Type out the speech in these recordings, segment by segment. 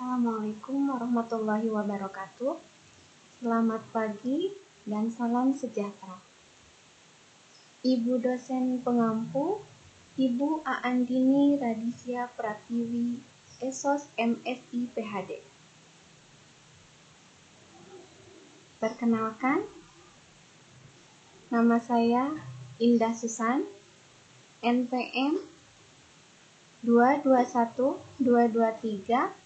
Assalamualaikum warahmatullahi wabarakatuh. Selamat pagi dan salam sejahtera. Ibu dosen pengampu, Ibu Aandini Radisya Pratiwi, Esos MSI PhD. Perkenalkan, nama saya Indah Susan, NPM 221-223-1049.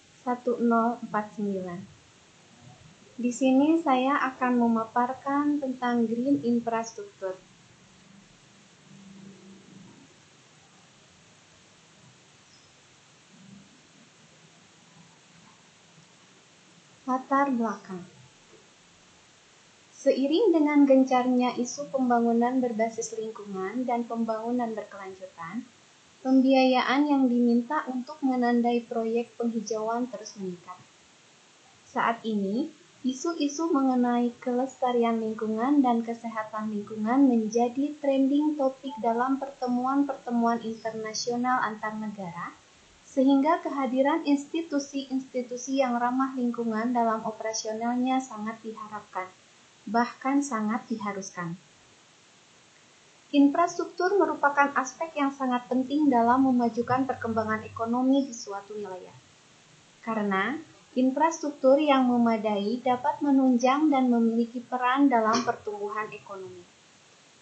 Di sini saya akan memaparkan tentang green infrastruktur. Latar belakang. Seiring dengan gencarnya isu pembangunan berbasis lingkungan dan pembangunan berkelanjutan, pembiayaan yang diminta untuk menandai proyek penghijauan terus meningkat. Saat ini, isu-isu mengenai kelestarian lingkungan dan kesehatan lingkungan menjadi trending topik dalam pertemuan-pertemuan internasional antar negara, sehingga kehadiran institusi-institusi yang ramah lingkungan dalam operasionalnya sangat diharapkan, bahkan sangat diharuskan. Infrastruktur merupakan aspek yang sangat penting dalam memajukan perkembangan ekonomi di suatu wilayah. Karena infrastruktur yang memadai dapat menunjang dan memiliki peran dalam pertumbuhan ekonomi.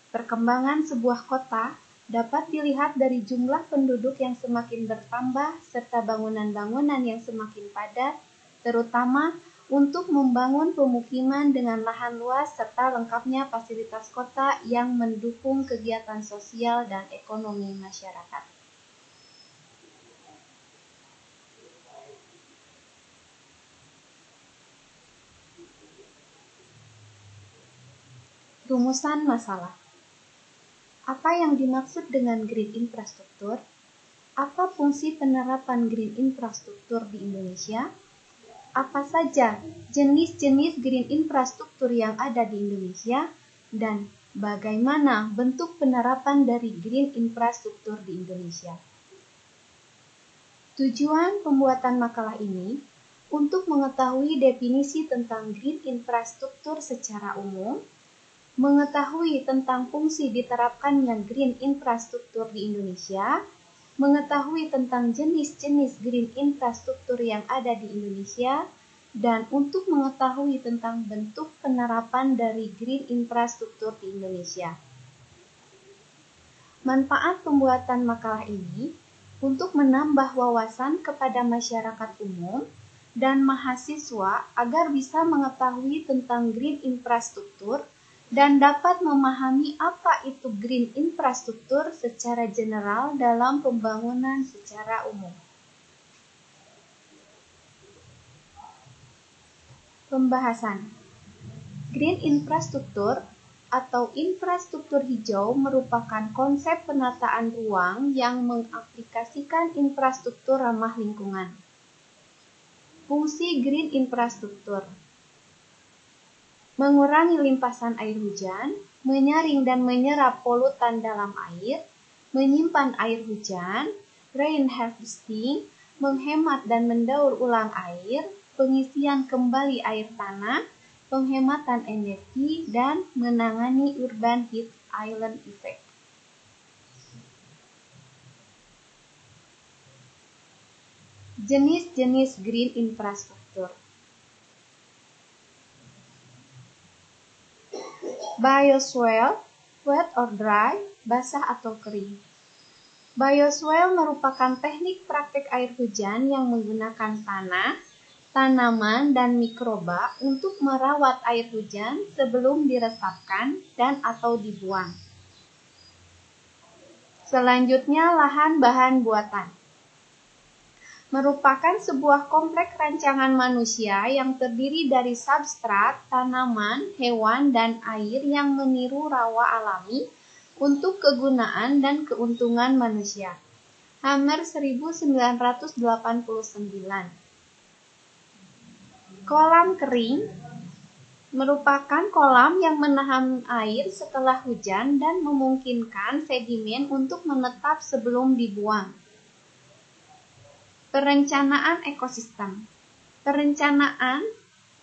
Perkembangan sebuah kota dapat dilihat dari jumlah penduduk yang semakin bertambah serta bangunan-bangunan yang semakin padat, terutama untuk membangun pemukiman dengan lahan luas serta lengkapnya fasilitas kota yang mendukung kegiatan sosial dan ekonomi masyarakat. Rumusan masalah. Apa yang dimaksud dengan green infrastruktur? Apa fungsi penerapan green infrastruktur di Indonesia? Apa saja jenis-jenis green infrastruktur yang ada di Indonesia? Dan bagaimana bentuk penerapan dari green infrastruktur di Indonesia? Tujuan pembuatan makalah ini untuk mengetahui definisi tentang green infrastruktur secara umum, mengetahui tentang fungsi diterapkannya green infrastruktur di Indonesia, mengetahui tentang jenis-jenis green infrastruktur yang ada di Indonesia, dan untuk mengetahui tentang bentuk penerapan dari green infrastruktur di Indonesia. Manfaat pembuatan makalah ini untuk menambah wawasan kepada masyarakat umum dan mahasiswa agar bisa mengetahui tentang green infrastruktur dan dapat memahami apa itu green infrastruktur secara general dalam pembangunan secara umum. Pembahasan. Green infrastruktur atau infrastruktur hijau merupakan konsep penataan ruang yang mengaplikasikan infrastruktur ramah lingkungan. Fungsi green infrastruktur: mengurangi limpasan air hujan, menyaring dan menyerap polutan dalam air, menyimpan air hujan, rain harvesting, menghemat dan mendaur ulang air, pengisian kembali air tanah, penghematan energi, dan menangani urban heat island effect. Jenis-jenis green infrastruktur. Bioswale, wet or dry, basah atau kering. Bioswale merupakan teknik praktik air hujan yang menggunakan tanah, tanaman, dan mikroba untuk merawat air hujan sebelum diresapkan dan atau dibuang. Selanjutnya, lahan bahan buatan. Merupakan sebuah kompleks rancangan manusia yang terdiri dari substrat, tanaman, hewan, dan air yang meniru rawa alami untuk kegunaan dan keuntungan manusia. Hammer 1989. Kolam kering merupakan kolam yang menahan air setelah hujan dan memungkinkan sedimen untuk menetap sebelum dibuang. Perencanaan ekosistem. Perencanaan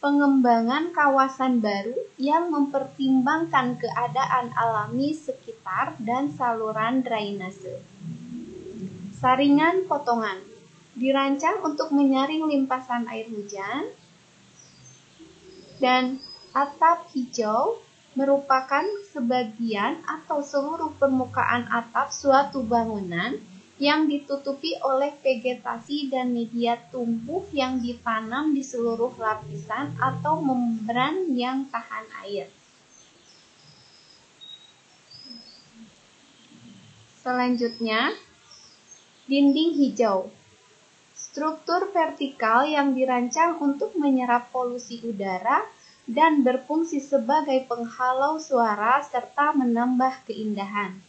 pengembangan kawasan baru yang mempertimbangkan keadaan alami sekitar dan saluran drainase. Saringan potongan dirancang untuk menyaring limpasan air hujan, dan atap hijau merupakan sebagian atau seluruh permukaan atap suatu bangunan yang ditutupi oleh vegetasi dan media tumbuh yang ditanam di seluruh lapisan atau membran yang tahan air. Selanjutnya, dinding hijau. Struktur vertikal yang dirancang untuk menyerap polusi udara dan berfungsi sebagai penghalau suara serta menambah keindahan.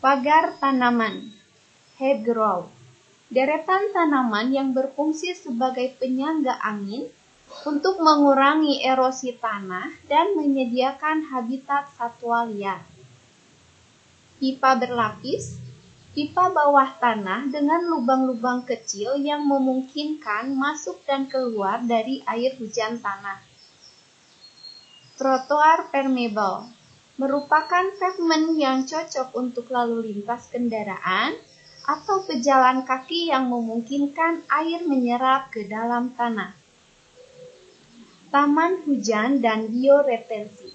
Pagar tanaman, hedgerow, deretan tanaman yang berfungsi sebagai penyangga angin untuk mengurangi erosi tanah dan menyediakan habitat satwa liar. Pipa berlapis, pipa bawah tanah dengan lubang-lubang kecil yang memungkinkan masuk dan keluar dari air hujan tanah. Trotoar permeable merupakan pavement yang cocok untuk lalu lintas kendaraan atau pejalan kaki yang memungkinkan air menyerap ke dalam tanah. Taman hujan dan bioretensi.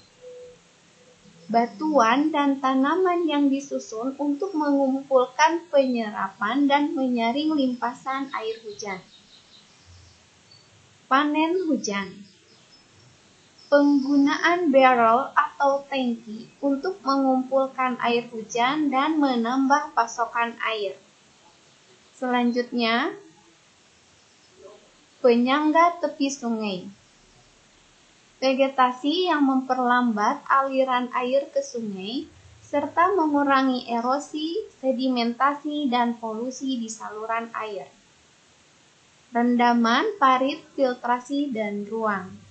Batuan dan tanaman yang disusun untuk mengumpulkan penyerapan dan menyaring limpasan air hujan. Panen hujan. Penggunaan barrel atau tangki untuk mengumpulkan air hujan dan menambah pasokan air. Selanjutnya, penyangga tepi sungai. Vegetasi yang memperlambat aliran air ke sungai serta mengurangi erosi, sedimentasi, dan polusi di saluran air. Rendaman, parit, filtrasi, dan ruang.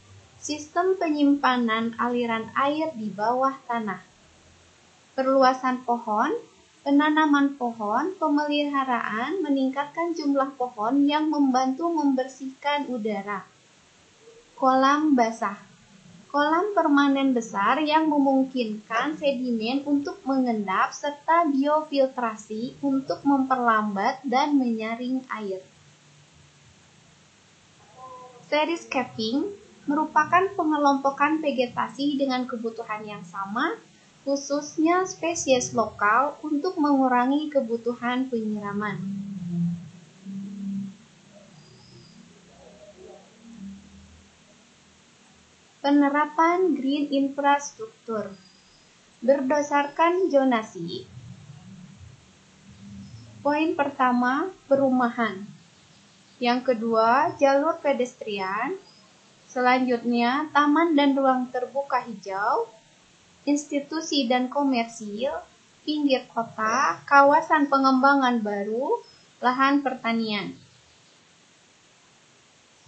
Sistem penyimpanan aliran air di bawah tanah. Perluasan pohon, penanaman pohon, pemeliharaan, meningkatkan jumlah pohon yang membantu membersihkan udara. Kolam basah. Kolam permanen besar yang memungkinkan sedimen untuk mengendap serta biofiltrasi untuk memperlambat dan menyaring air. Xeriscaping merupakan pengelompokan vegetasi dengan kebutuhan yang sama, khususnya spesies lokal untuk mengurangi kebutuhan penyiraman. Penerapan green infrastruktur berdasarkan zonasi. Poin pertama, perumahan. Yang kedua, jalur pedestrian. Selanjutnya, taman dan ruang terbuka hijau, institusi dan komersil, pinggir kota, kawasan pengembangan baru, lahan pertanian.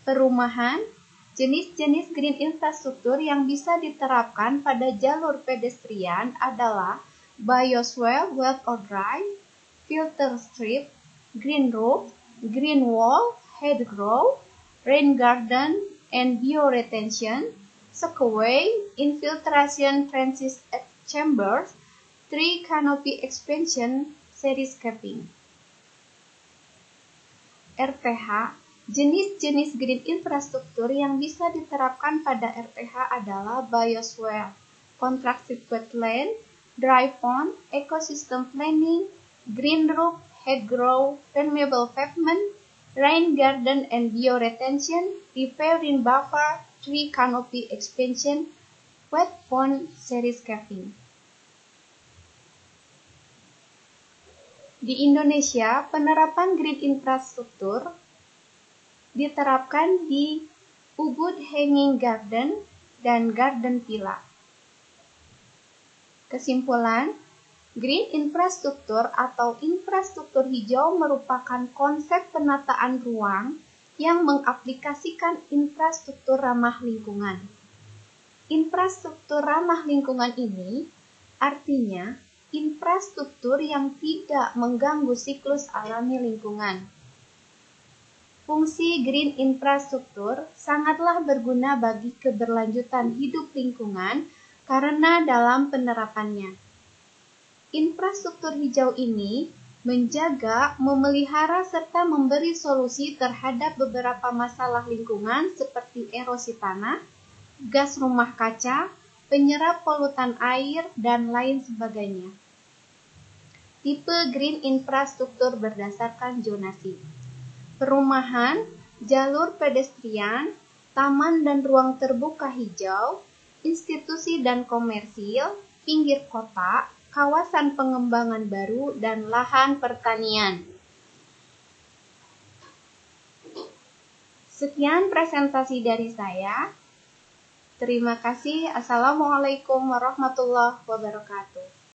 Perumahan, jenis-jenis green infrastruktur yang bisa diterapkan pada jalur pedestrian adalah bioswale wet or dry, filter strip, green roof, green wall, hedgerow, rain garden, and bioretention, soakaway, infiltration trenches at chambers, tree canopy expansion, xeriscaping. RTH, jenis-jenis green infrastruktur yang bisa diterapkan pada RTH adalah bioswale, contracted wetland, dry pond, ecosystem planning, green roof, hedgerow, permeable pavement, rain garden and bioretention, riparian buffer, tree canopy expansion, wet pond, xeriscaping. Di Indonesia, penerapan green infrastruktur diterapkan di Ubud Hanging Garden dan Garden Villa. Kesimpulan, green infrastruktur atau infrastruktur hijau merupakan konsep penataan ruang yang mengaplikasikan infrastruktur ramah lingkungan. Infrastruktur ramah lingkungan ini artinya infrastruktur yang tidak mengganggu siklus alami lingkungan. Fungsi green infrastruktur sangatlah berguna bagi keberlanjutan hidup lingkungan karena dalam penerapannya, infrastruktur hijau ini menjaga, memelihara, serta memberi solusi terhadap beberapa masalah lingkungan seperti erosi tanah, gas rumah kaca, penyerap polutan air, dan lain sebagainya. Tipe green infrastruktur berdasarkan zonasi. Perumahan, jalur pedestrian, taman dan ruang terbuka hijau, institusi dan komersil, pinggir kota, kawasan pengembangan baru, dan lahan pertanian. Sekian presentasi dari saya. Terima kasih. Assalamualaikum warahmatullahi wabarakatuh.